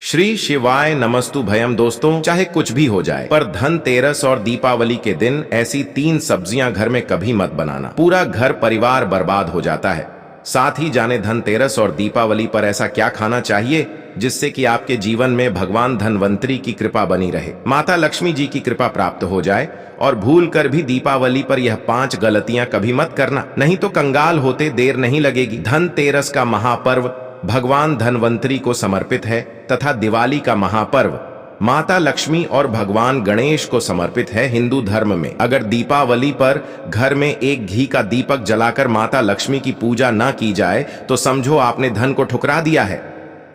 श्री शिवाय नमस्तु भयम। दोस्तों, चाहे कुछ भी हो जाए पर धनतेरस और दीपावली के दिन ऐसी 3 सब्जियां घर में कभी मत बनाना, पूरा घर परिवार बर्बाद हो जाता है। साथ ही जाने धनतेरस और दीपावली पर ऐसा क्या खाना चाहिए जिससे कि आपके जीवन में भगवान धनवंतरी की कृपा बनी रहे, माता लक्ष्मी जी की कृपा प्राप्त हो जाए। और भूल कर भी दीपावली पर यह 5 गलतियां कभी मत करना, नहीं तो कंगाल होते देर नहीं लगेगी। धनतेरस का महापर्व भगवान धनवंतरी को समर्पित है तथा दिवाली का महापर्व माता लक्ष्मी और भगवान गणेश को समर्पित है। हिंदू धर्म में अगर दीपावली पर घर में एक घी का दीपक जलाकर माता लक्ष्मी की पूजा न की जाए तो समझो आपने धन को ठुकरा दिया है।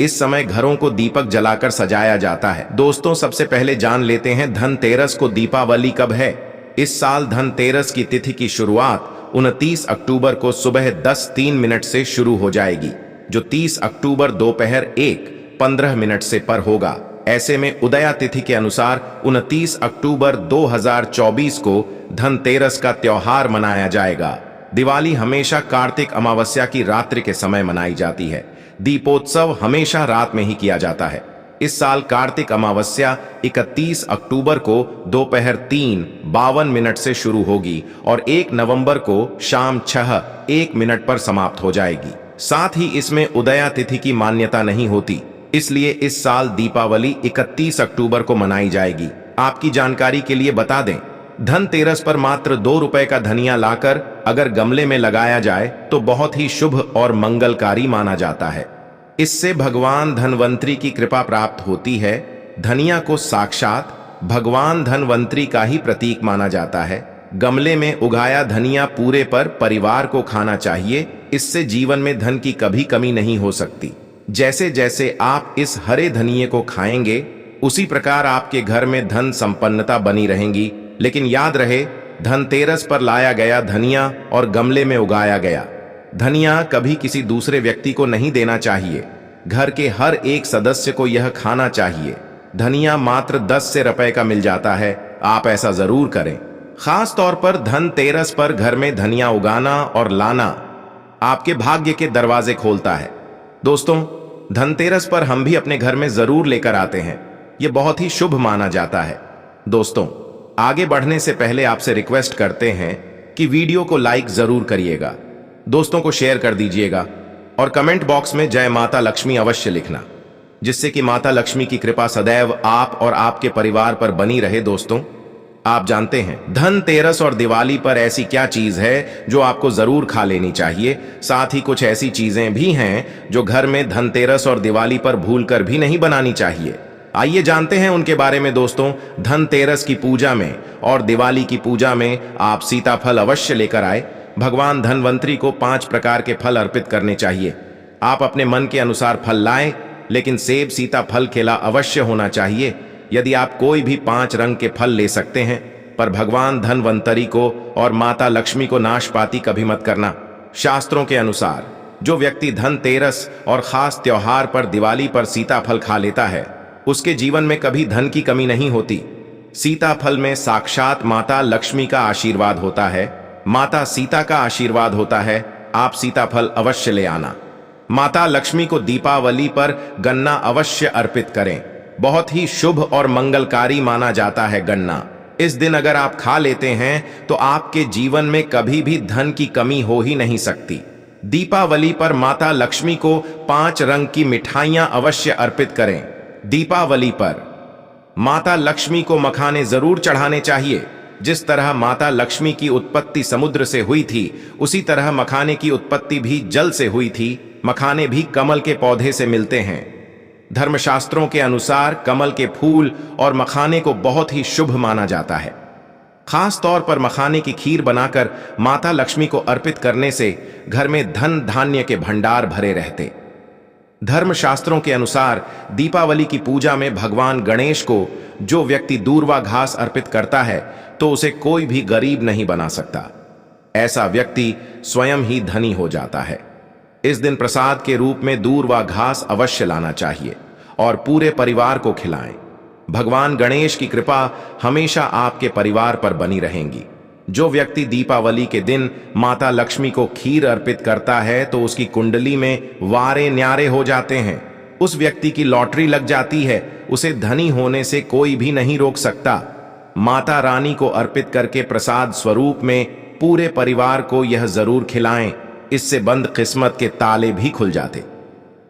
इस समय घरों को दीपक जलाकर सजाया जाता है। दोस्तों, सबसे पहले जान लेते हैं धनतेरस को दीपावली कब है। इस साल धनतेरस की तिथि की शुरुआत 29 अक्टूबर को सुबह 10:03 से शुरू हो जाएगी, जो 30 अक्टूबर दोपहर 1:15 से पर होगा। ऐसे में उदया तिथि के अनुसार 29 अक्टूबर 2024 को धनतेरस का त्योहार मनाया जाएगा। दिवाली हमेशा कार्तिक अमावस्या की रात्रि के समय मनाई जाती है। दीपोत्सव हमेशा रात में ही किया जाता है। इस साल कार्तिक अमावस्या 31 अक्टूबर को दोपहर 3:52 से शुरू होगी और 1 नवंबर को शाम 6:01 पर समाप्त हो जाएगी। साथ ही इसमें उदया तिथि की मान्यता नहीं होती, इसलिए इस साल दीपावली 31 अक्टूबर को मनाई जाएगी। आपकी जानकारी के लिए बता दें, धनतेरस पर मात्र 2 रुपए का धनिया लाकर अगर गमले में लगाया जाए तो बहुत ही शुभ और मंगलकारी माना जाता है। इससे भगवान धनवंतरी की कृपा प्राप्त होती है। धनिया को साक्षात भगवान धनवंतरी का ही प्रतीक माना जाता है। गमले में उगाया धनिया पूरे पर परिवार को खाना चाहिए, इससे जीवन में धन की कभी कमी नहीं हो सकती। जैसे जैसे आप इस हरे धनिये को खाएंगे उसी प्रकार आपके घर में धन संपन्नता बनी रहेंगी। लेकिन याद रहे, धनतेरस पर लाया गया धनिया और गमले में उगाया गया धनिया कभी किसी दूसरे व्यक्ति को नहीं देना चाहिए। घर के हर एक सदस्य को यह खाना चाहिए। धनिया मात्र 10 रुपए का मिल जाता है, आप ऐसा जरूर करें। खास तौर पर धनतेरस पर घर में धनिया उगाना और लाना आपके भाग्य के दरवाजे खोलता है। दोस्तों, धनतेरस पर हम भी अपने घर में जरूर लेकर आते हैं, यह बहुत ही शुभ माना जाता है। दोस्तों, आगे बढ़ने से पहले आपसे रिक्वेस्ट करते हैं कि वीडियो को लाइक जरूर करिएगा, दोस्तों को शेयर कर दीजिएगा और कमेंट बॉक्स में जय माता लक्ष्मी अवश्य लिखना, जिससे कि माता लक्ष्मी की कृपा सदैव आप और आपके परिवार पर बनी रहे। दोस्तों, आप जानते हैं धनतेरस और दिवाली पर ऐसी क्या चीज है जो आपको जरूर खा लेनी चाहिए। साथ ही कुछ ऐसी चीजें भी हैं जो घर में धनतेरस और दिवाली पर भूलकर भी नहीं बनानी चाहिए। आइए जानते हैं उनके बारे में। दोस्तों, धनतेरस की पूजा में और दिवाली की पूजा में आप सीताफल अवश्य लेकर आए। भगवान धनवंतरी को 5 प्रकार के फल अर्पित करने चाहिए। आप अपने मन के अनुसार फल लाएं, लेकिन सेब सीताफल केला अवश्य होना चाहिए। यदि आप कोई भी 5 रंग के फल ले सकते हैं, पर भगवान धनवंतरी को और माता लक्ष्मी को नाशपाती कभी मत करना। शास्त्रों के अनुसार जो व्यक्ति धनतेरस और खास त्योहार पर दिवाली पर सीताफल खा लेता है, उसके जीवन में कभी धन की कमी नहीं होती। सीताफल में साक्षात माता लक्ष्मी का आशीर्वाद होता है, माता सीता का आशीर्वाद होता है। आप सीताफल अवश्य ले आना। माता लक्ष्मी को दीपावली पर गन्ना अवश्य अर्पित करें, बहुत ही शुभ और मंगलकारी माना जाता है गन्ना। इस दिन अगर आप खा लेते हैं तो आपके जीवन में कभी भी धन की कमी हो ही नहीं सकती। दीपावली पर माता लक्ष्मी को 5 रंग की मिठाइयां अवश्य अर्पित करें। दीपावली पर माता लक्ष्मी को मखाने जरूर चढ़ाने चाहिए। जिस तरह माता लक्ष्मी की उत्पत्ति समुद्र से हुई थी, उसी तरह मखाने की उत्पत्ति भी जल से हुई थी। मखाने भी कमल के पौधे से मिलते हैं। धर्मशास्त्रों के अनुसार कमल के फूल और मखाने को बहुत ही शुभ माना जाता है। खास तौर पर मखाने की खीर बनाकर माता लक्ष्मी को अर्पित करने से घर में धन धान्य के भंडार भरे रहते। धर्मशास्त्रों के अनुसार दीपावली की पूजा में भगवान गणेश को जो व्यक्ति दूर्वा घास अर्पित करता है तो उसे कोई भी गरीब नहीं बना सकता। ऐसा व्यक्ति स्वयं ही धनी हो जाता है। इस दिन प्रसाद के रूप में दूर्वा घास अवश्य लाना चाहिए और पूरे परिवार को खिलाएं। भगवान गणेश की कृपा हमेशा आपके परिवार पर बनी रहेगी। जो व्यक्ति दीपावली के दिन माता लक्ष्मी को खीर अर्पित करता है तो उसकी कुंडली में वारे न्यारे हो जाते हैं। उस व्यक्ति की लॉटरी लग जाती है, उसे धनी होने से कोई भी नहीं रोक सकता। माता रानी को अर्पित करके प्रसाद स्वरूप में पूरे परिवार को यह जरूर खिलाएं, इससे बंद किस्मत के ताले भी खुल जाते।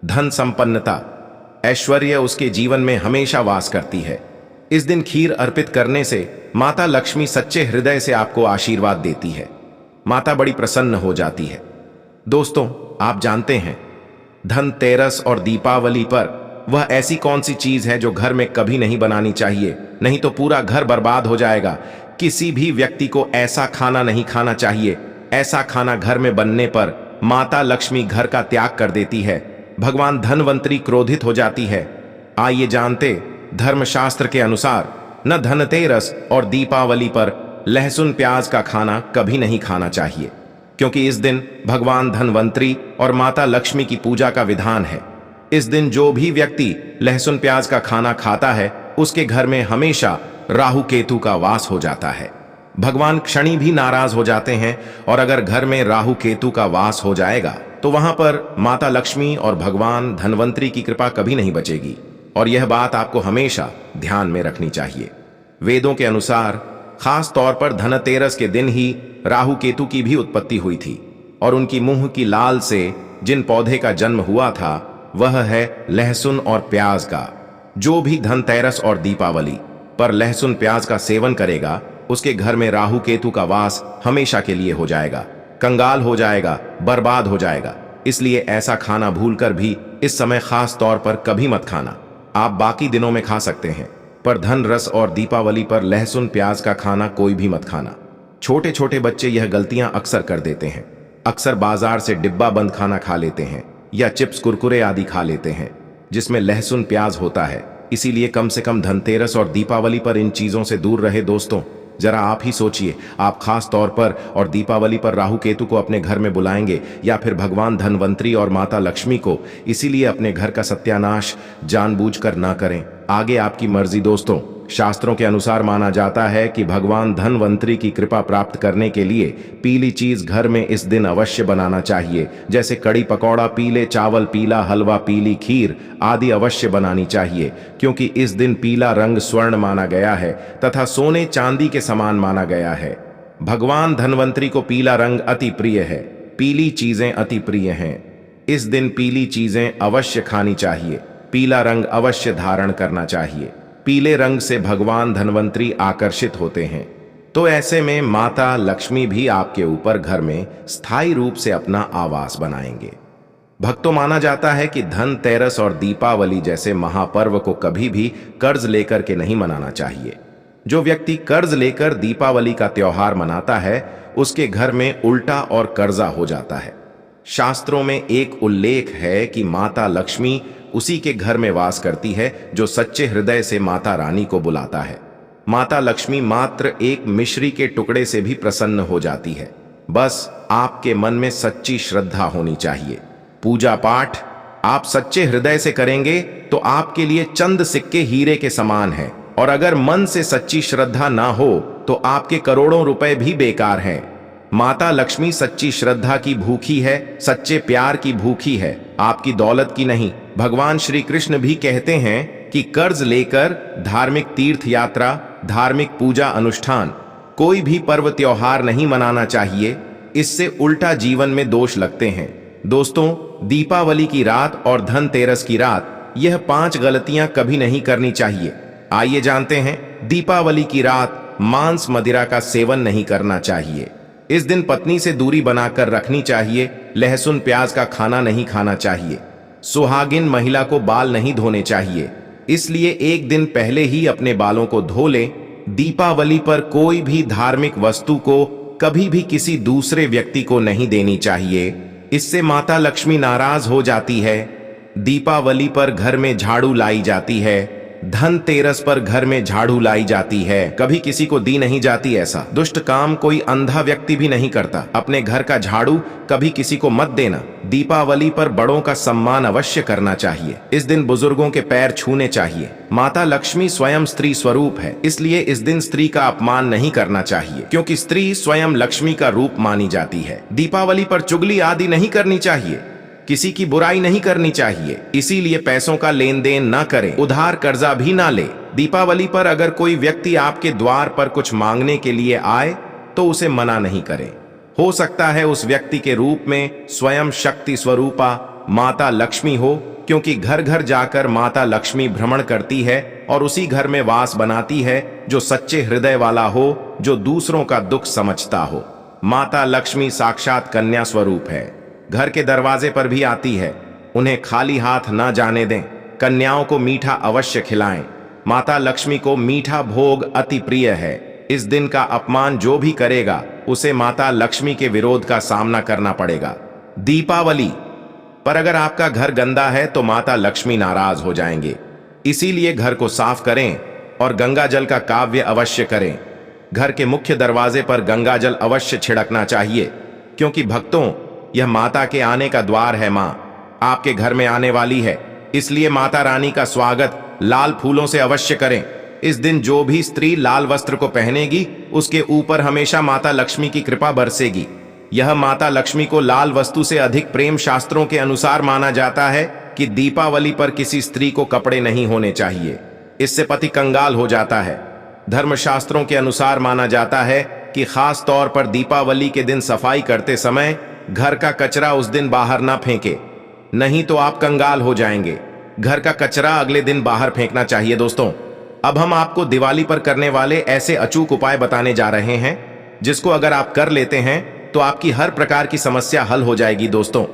धन संपन्नता, ऐश्वर्य उसके जीवन में हमेशा वास करती है। इस दिन खीर अर्पित करने से माता लक्ष्मी सच्चे हृदय से आपको आशीर्वाद देती है। माता बड़ी प्रसन्न हो जाती है। दोस्तों, आप जानते हैं धनतेरस और दीपावली पर वह ऐसी कौन सी चीज है जो घर में कभी नहीं बनानी चाहिए, नहीं तो पूरा घर बर्बाद हो जाएगा। किसी भी व्यक्ति को ऐसा खाना नहीं खाना चाहिए। ऐसा खाना घर में बनने पर माता लक्ष्मी घर का त्याग कर देती है, भगवान धनवंतरी क्रोधित हो जाती है। आइए जानते, धर्मशास्त्र के अनुसार न धनतेरस और दीपावली पर लहसुन प्याज का खाना कभी नहीं खाना चाहिए, क्योंकि इस दिन भगवान धनवंतरी और माता लक्ष्मी की पूजा का विधान है। इस दिन जो भी व्यक्ति लहसुन प्याज का खाना खाता है, उसके घर में हमेशा राहु केतु का वास हो जाता है। भगवान शनि भी नाराज हो जाते हैं, और अगर घर में राहु केतु का वास हो जाएगा तो वहां पर माता लक्ष्मी और भगवान धनवंतरी की कृपा कभी नहीं बचेगी। और यह बात आपको हमेशा ध्यान में रखनी चाहिए। वेदों के अनुसार खास तौर पर धनतेरस के दिन ही राहु केतु की भी उत्पत्ति हुई थी, और उनकी मुंह की लाल से जिन पौधे का जन्म हुआ था वह है लहसुन और प्याज का। जो भी धनतेरस और दीपावली पर लहसुन प्याज का सेवन करेगा, उसके घर में राहु केतु का वास हमेशा के लिए हो जाएगा, कंगाल हो जाएगा, बर्बाद हो जाएगा। इसलिए ऐसा खाना भूलकर भी इस समय खास तौर पर कभी मत खाना। आप बाकी दिनों में खा सकते हैं, पर धन रस और दीपावली पर लहसुन प्याज का खाना कोई भी मत खाना। छोटे छोटे बच्चे यह गलतियां अक्सर कर देते हैं। अक्सर बाजार से डिब्बा बंद खाना खा लेते हैं या चिप्स कुरकुरे आदि खा लेते हैं जिसमें लहसुन प्याज होता है। इसीलिए कम से कम धनतेरस और दीपावली पर इन चीजों से दूर रहे। दोस्तों, जरा आप ही सोचिए, आप खास तौर पर और दीपावली पर राहु केतु को अपने घर में बुलाएंगे या फिर भगवान धनवंतरी और माता लक्ष्मी को। इसीलिए अपने घर का सत्यानाश जानबूझकर ना करें। आगे आपकी मर्जी। दोस्तों, शास्त्रों के अनुसार माना जाता है कि भगवान धनवंतरी की कृपा प्राप्त करने के लिए पीली चीज घर में इस दिन अवश्य बनाना चाहिए, जैसे कड़ी पकौड़ा, पीले चावल, पीला हलवा, पीली खीर आदि अवश्य बनानी चाहिए, क्योंकि इस दिन पीला रंग स्वर्ण माना गया है तथा सोने चांदी के समान माना गया है। भगवान धनवंतरी को पीला रंग अति प्रिय है, पीली चीजें अति प्रिय हैं। इस दिन पीली चीजें अवश्य खानी चाहिए, पीला रंग अवश्य धारण करना चाहिए। पीले रंग से भगवान धनवंतरी आकर्षित होते हैं, तो ऐसे में माता लक्ष्मी भी आपके ऊपर घर में स्थायी रूप से अपना आवास बनाएंगे। भक्तों, माना जाता है कि धनतेरस और दीपावली जैसे महापर्व को कभी भी कर्ज लेकर के नहीं मनाना चाहिए। जो व्यक्ति कर्ज लेकर दीपावली का त्योहार मनाता है, उसके घर में उल्टा और कर्जा हो जाता है। शास्त्रों में एक उल्लेख है कि माता लक्ष्मी उसी के घर में वास करती है जो सच्चे हृदय से माता रानी को बुलाता है। माता लक्ष्मी मात्र एक मिश्री के टुकड़े से भी प्रसन्न हो जाती है। बस आपके मन में सच्ची श्रद्धा होनी चाहिए। पूजा पाठ आप सच्चे हृदय से करेंगे तो आपके लिए चंद सिक्के हीरे के समान है, और अगर मन से सच्ची श्रद्धा ना हो तो आपके करोड़ों रुपए भी बेकार हैं। माता लक्ष्मी सच्ची श्रद्धा की भूखी है, सच्चे प्यार की भूखी है, आपकी दौलत की नहीं। भगवान श्री कृष्ण भी कहते हैं कि कर्ज लेकर धार्मिक तीर्थ यात्रा, धार्मिक पूजा अनुष्ठान, कोई भी पर्व त्योहार नहीं मनाना चाहिए। इससे उल्टा जीवन में दोष लगते हैं। दोस्तों, दीपावली की रात और धनतेरस की रात, यह 5 गलतियां कभी नहीं करनी चाहिए। आइए जानते हैं। दीपावली की रात मांस मदिरा का सेवन नहीं करना चाहिए। इस दिन पत्नी से दूरी बनाकर रखनी चाहिए। लहसुन प्याज का खाना नहीं खाना चाहिए। सुहागिन महिला को बाल नहीं धोने चाहिए, इसलिए एक दिन पहले ही अपने बालों को धो लें। दीपावली पर कोई भी धार्मिक वस्तु को कभी भी किसी दूसरे व्यक्ति को नहीं देनी चाहिए, इससे माता लक्ष्मी नाराज हो जाती है। दीपावली पर घर में झाड़ू लाई जाती है, धनतेरस पर घर में झाड़ू लाई जाती है, कभी किसी को दी नहीं जाती। ऐसा दुष्ट काम कोई अंधा व्यक्ति भी नहीं करता। अपने घर का झाड़ू कभी किसी को मत देना। दीपावली पर बड़ों का सम्मान अवश्य करना चाहिए। इस दिन बुजुर्गों के पैर छूने चाहिए। माता लक्ष्मी स्वयं स्त्री स्वरूप है, इसलिए इस दिन स्त्री का अपमान नहीं करना चाहिए, क्योंकि स्त्री स्वयं लक्ष्मी का रूप मानी जाती है। दीपावली पर चुगली आदि नहीं करनी चाहिए। किसी की बुराई नहीं करनी चाहिए, इसीलिए पैसों का लेन देन ना करें, उधार कर्जा भी ना ले। दीपावली पर अगर कोई व्यक्ति आपके द्वार पर कुछ मांगने के लिए आए तो उसे मना नहीं करें। हो सकता है उस व्यक्ति के रूप में स्वयं शक्ति स्वरूपा माता लक्ष्मी हो, क्योंकि घर घर जाकर माता लक्ष्मी भ्रमण करती है और उसी घर में वास बनाती है जो सच्चे हृदय वाला हो, जो दूसरों का दुख समझता हो। माता लक्ष्मी साक्षात कन्या स्वरूप है, घर के दरवाजे पर भी आती है। उन्हें खाली हाथ ना जाने दें, कन्याओं को मीठा अवश्य खिलाएं। माता लक्ष्मी को मीठा भोग अति प्रिय है। इस दिन का अपमान जो भी करेगा उसे माता लक्ष्मी के विरोध का सामना करना पड़ेगा। दीपावली पर अगर आपका घर गंदा है तो माता लक्ष्मी नाराज हो जाएंगे, इसीलिए घर को साफ करें और गंगा जल का काव्य अवश्य करें। घर के मुख्य दरवाजे पर गंगा जल अवश्य छिड़कना चाहिए, क्योंकि भक्तों यह माता के आने का द्वार है। मां आपके घर में आने वाली है, इसलिए माता रानी का स्वागत लाल फूलों से अवश्य करें। इस दिन जो भी स्त्री लाल वस्त्र को पहनेगी उसके ऊपर हमेशा माता लक्ष्मी की कृपा बरसेगी। यह माता लक्ष्मी को लाल वस्तु से अधिक प्रेम शास्त्रों के अनुसार माना जाता है कि दीपावली पर किसी स्त्री को कपड़े नहीं होने चाहिए, इससे पति कंगाल हो जाता है। धर्मशास्त्रों के अनुसार माना जाता है कि खास तौर पर दीपावली के दिन सफाई करते समय घर का कचरा उस दिन बाहर ना फेंके, नहीं तो आप कंगाल हो जाएंगे। घर का कचरा अगले दिन बाहर फेंकना चाहिए। दोस्तों, अब हम आपको दिवाली पर करने वाले ऐसे अचूक उपाय बताने जा रहे हैं जिसको अगर आप कर लेते हैं तो आपकी हर प्रकार की समस्या हल हो जाएगी। दोस्तों,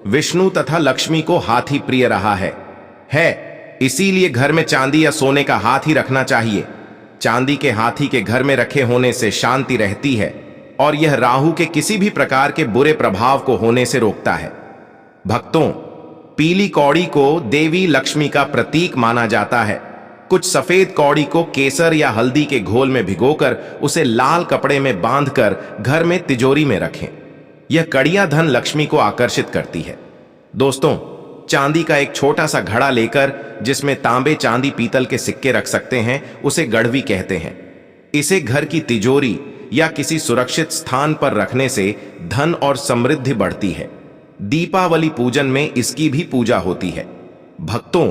विष्णु तथा लक्ष्मी को हाथी प्रिय रहा है, इसीलिए घर में चांदी या सोने का हाथी रखना चाहिए। चांदी के हाथी के घर में रखे होने से शांति रहती है और यह राहु के किसी भी प्रकार के बुरे प्रभाव को होने से रोकता है। भक्तों, पीली कौड़ी को देवी लक्ष्मी का प्रतीक माना जाता है। कुछ सफेद कौड़ी को केसर या हल्दी के घोल में भिगोकर उसे लाल कपड़े में बांधकर घर में तिजोरी में रखें। यह कड़ियां धन लक्ष्मी को आकर्षित करती है। दोस्तों, चांदी का एक छोटा सा घड़ा लेकर जिसमें तांबे चांदी पीतल के सिक्के रख सकते हैं उसे गड़वी कहते हैं। इसे घर की तिजोरी या किसी सुरक्षित स्थान पर रखने से धन और समृद्धि बढ़ती है। दीपावली पूजन में इसकी भी पूजा होती है। भक्तों,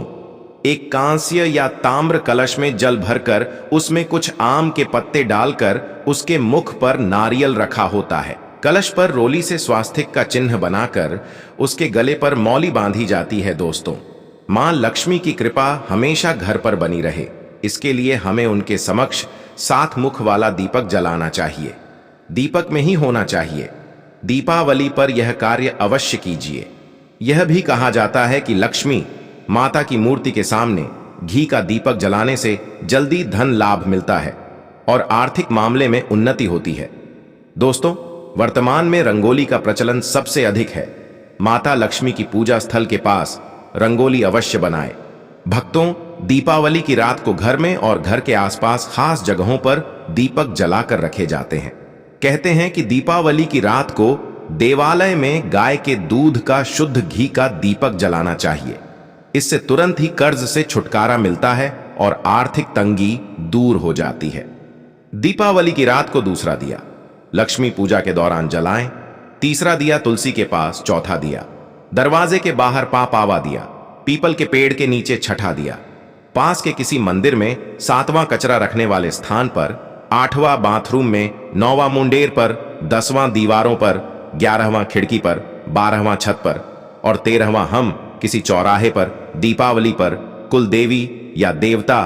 एक कांस्य या ताम्र कलश में जल भरकर उसमें कुछ आम के पत्ते डालकर उसके मुख पर नारियल रखा होता है। कलश पर रोली से स्वास्तिक का चिन्ह बनाकर उसके गले पर मौली बांधी जाती है। दोस्तों, मां लक्ष्मी की कृपा हमेशा घर पर बनी रहे, इसके लिए हमें उनके समक्ष 7 मुख वाला दीपक जलाना चाहिए। दीपक में ही होना चाहिए। दीपावली पर यह कार्य अवश्य कीजिए। यह भी कहा जाता है कि लक्ष्मी माता की मूर्ति के सामने घी का दीपक जलाने से जल्दी धन लाभ मिलता है और आर्थिक मामले में उन्नति होती है। दोस्तों, वर्तमान में रंगोली का प्रचलन सबसे अधिक है। माता लक्ष्मी की पूजा स्थल के पास रंगोली अवश्य बनाएं। भक्तों, दीपावली की रात को घर में और घर के आसपास खास जगहों पर दीपक जलाकर रखे जाते हैं। कहते हैं कि दीपावली की रात को देवालय में गाय के दूध का शुद्ध घी का दीपक जलाना चाहिए। इससे तुरंत ही कर्ज से छुटकारा मिलता है और आर्थिक तंगी दूर हो जाती है। दीपावली की रात को दूसरा दिया लक्ष्मी पूजा के दौरान जलाएं। तीसरा दिया तुलसी के पास, चौथा दिया दरवाजे के बाहर पावा दिया, पीपल के पेड़ के नीचे छठा दिया, पास के किसी मंदिर में 7वां कचरा रखने वाले स्थान पर, 8वां बाथरूम में, 9वां मुंडेर पर, 10वां दीवारों पर, 11वां खिड़की पर, 12वां छत पर और 13वां हम किसी चौराहे पर दीपावली पर कुल देवी या देवता,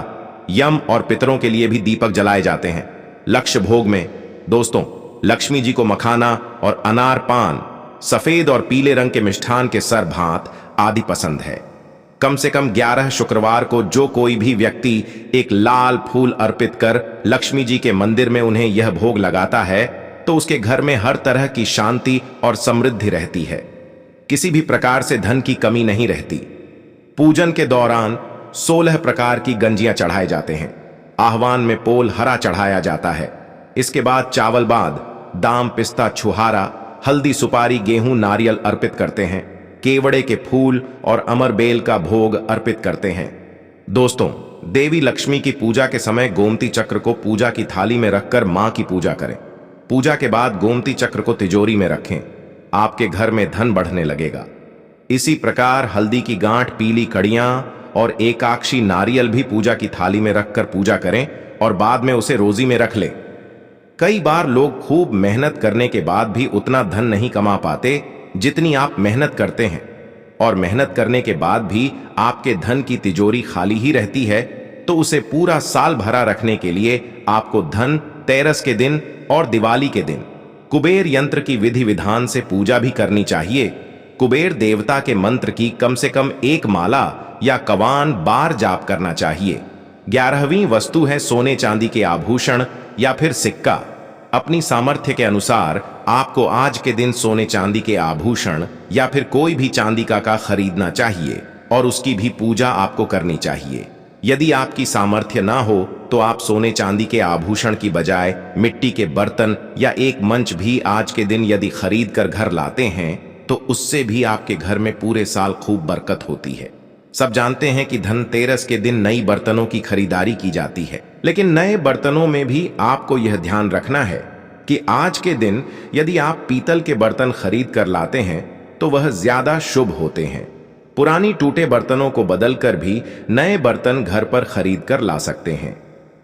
यम और पितरों के लिए भी दीपक जलाए जाते हैं। लक्ष्य भोग में दोस्तों, लक्ष्मी जी को मखाना और अनार पान, सफेद और पीले रंग के मिष्ठान के सर भात आदि पसंद है। कम से कम 11 शुक्रवार को जो कोई भी व्यक्ति एक लाल फूल अर्पित कर लक्ष्मी जी के मंदिर में उन्हें यह भोग लगाता है तो उसके घर में हर तरह की शांति और समृद्धि रहती है। किसी भी प्रकार से धन की कमी नहीं रहती। पूजन के दौरान 16 प्रकार की गंजियां चढ़ाए जाते हैं। आह्वान में पोल हरा चढ़ाया जाता है। इसके बाद चावल बाद दाम, पिस्ता, छुहारा, हल्दी, सुपारी, गेहूं, नारियल अर्पित करते हैं। केवड़े के फूल और अमर बेल का भोग अर्पित करते हैं। दोस्तों, देवी लक्ष्मी की पूजा के समय गोमती चक्र को पूजा की थाली में रखकर मां की पूजा करें। पूजा के बाद गोमती चक्र को तिजोरी में रखें। आपके घर में धन बढ़ने लगेगा। इसी प्रकार हल्दी की गांठ, पीली कड़ियां और एकाक्षी नारियल भी पूजा की थाली में रखकर पूजा करें और बाद में उसे रोजी में रख लें। कई बार लोग खूब मेहनत करने के बाद भी उतना धन नहीं कमा पाते जितनी आप मेहनत करते हैं, और मेहनत करने के बाद भी आपके धन की तिजोरी खाली ही रहती है, तो उसे पूरा साल भरा रखने के लिए आपको धन तेरस के दिन और दिवाली के दिन कुबेर यंत्र की विधि विधान से पूजा भी करनी चाहिए। कुबेर देवता के मंत्र की कम से कम एक माला या कवान बार जाप करना चाहिए। 11वीं वस्तु है सोने चांदी के आभूषण या फिर सिक्का। अपनी सामर्थ्य के अनुसार आपको आज के दिन सोने चांदी के आभूषण या फिर कोई भी चांदी का खरीदना चाहिए और उसकी भी पूजा आपको करनी चाहिए। यदि आपकी सामर्थ्य ना हो तो आप सोने चांदी के आभूषण की बजाय मिट्टी के बर्तन या एक मंच भी आज के दिन यदि खरीद कर घर लाते हैं तो उससे भी आपके घर में पूरे साल खूब बरकत होती है। सब जानते हैं कि धनतेरस के दिन नई बर्तनों की खरीदारी की जाती है, लेकिन नए बर्तनों में भी आपको यह ध्यान रखना है कि आज के दिन यदि आप पीतल के बर्तन खरीद कर लाते हैं तो वह ज्यादा शुभ होते हैं। पुरानी टूटे बर्तनों को बदलकर भी नए बर्तन घर पर खरीद कर ला सकते हैं।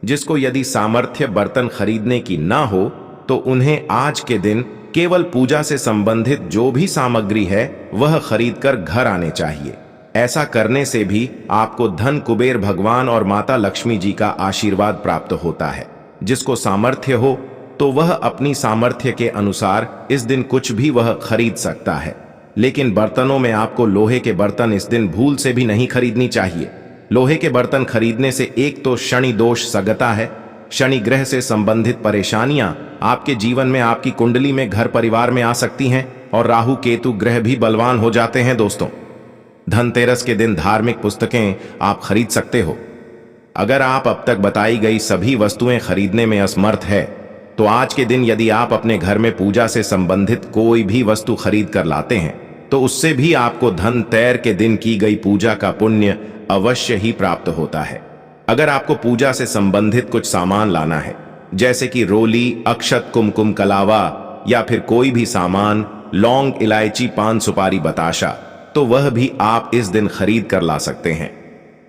जिसको यदि सामर्थ्य बर्तन खरीदने की ना हो तो उन्हें आज के दिन केवल पूजा से संबंधित जो भी सामग्री है वह खरीद कर घर आने चाहिए। ऐसा करने से भी आपको धन कुबेर भगवान और माता लक्ष्मी जी का आशीर्वाद प्राप्त होता है। जिसको सामर्थ्य हो तो वह अपनी सामर्थ्य के अनुसार इस दिन कुछ भी वह खरीद सकता है, लेकिन बर्तनों में आपको लोहे के बर्तन इस दिन भूल से भी नहीं खरीदनी चाहिए। लोहे के बर्तन खरीदने से एक तो शनि दोष सगता है, शनि ग्रह से संबंधित परेशानियां आपके जीवन में, आपकी कुंडली में, घर परिवार में आ सकती हैं, और राहु केतु ग्रह भी बलवान हो जाते हैं। दोस्तों, धनतेरस के दिन धार्मिक पुस्तकें आप खरीद सकते हो। अगर आप अब तक बताई गई सभी वस्तुएं खरीदने में असमर्थ है तो आज के दिन यदि आप अपने घर में पूजा से संबंधित कोई भी वस्तु खरीद कर लाते हैं तो उससे भी आपको धनतेर के दिन की गई पूजा का पुण्य अवश्य ही प्राप्त होता है। अगर आपको पूजा से संबंधित कुछ सामान लाना है, जैसे कि रोली, अक्षत, कुमकुम, कलावा या फिर कोई भी सामान, लौंग, इलायची, पान, सुपारी, बताशा, तो वह भी आप इस दिन खरीद कर ला सकते हैं।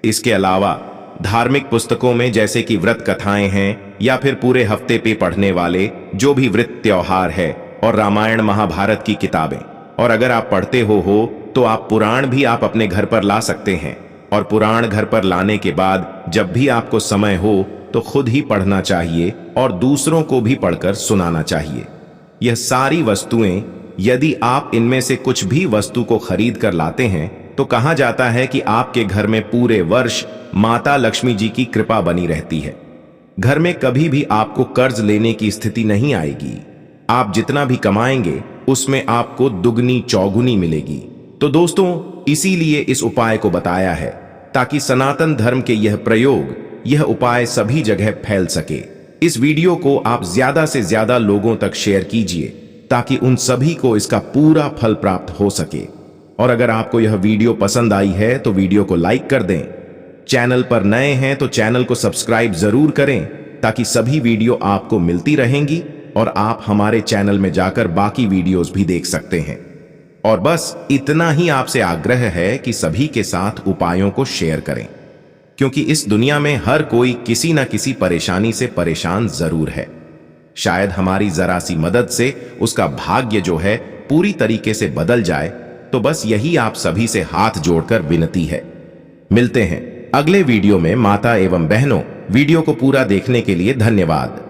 इसके अलावा धार्मिक पुस्तकों में जैसे कि व्रत कथाएं हैं या फिर पूरे हफ्ते पे पढ़ने वाले जो भी व्रत त्योहार है, और रामायण महाभारत की किताबें, और अगर आप पढ़ते हो तो आप पुराण भी आप अपने घर पर ला सकते हैं। और पुराण घर पर लाने के बाद जब भी आपको समय हो तो खुद ही पढ़ना चाहिए और दूसरों को भी पढ़कर सुनाना चाहिए। यह सारी वस्तुएं यदि आप इनमें से कुछ भी वस्तु को खरीद कर लाते हैं तो कहा जाता है कि आपके घर में पूरे वर्ष माता लक्ष्मी जी की कृपा बनी रहती है। घर में कभी भी आपको कर्ज लेने की स्थिति नहीं आएगी। आप जितना भी कमाएंगे उसमें आपको दुगनी चौगुनी मिलेगी। तो दोस्तों, इसीलिए इस उपाय को बताया है ताकि सनातन धर्म के यह प्रयोग, यह उपाय सभी जगह फैल सके। इस वीडियो को आप ज्यादा से ज्यादा लोगों तक शेयर कीजिए ताकि उन सभी को इसका पूरा फल प्राप्त हो सके। और अगर आपको यह वीडियो पसंद आई है तो वीडियो को लाइक कर दें। चैनल पर नए हैं तो चैनल को सब्सक्राइब जरूर करें ताकि सभी वीडियो आपको मिलती रहेंगी और आप हमारे चैनल में जाकर बाकी वीडियोस भी देख सकते हैं। और बस इतना ही आपसे आग्रह है कि सभी के साथ उपायों को शेयर करें, क्योंकि इस दुनिया में हर कोई किसी न किसी परेशानी से परेशान जरूर है। शायद हमारी जरा सी मदद से उसका भाग्य जो है पूरी तरीके से बदल जाए। तो बस यही आप सभी से हाथ जोड़कर विनती है। मिलते हैं अगले वीडियो में। माता एवं बहनों, वीडियो को पूरा देखने के लिए धन्यवाद।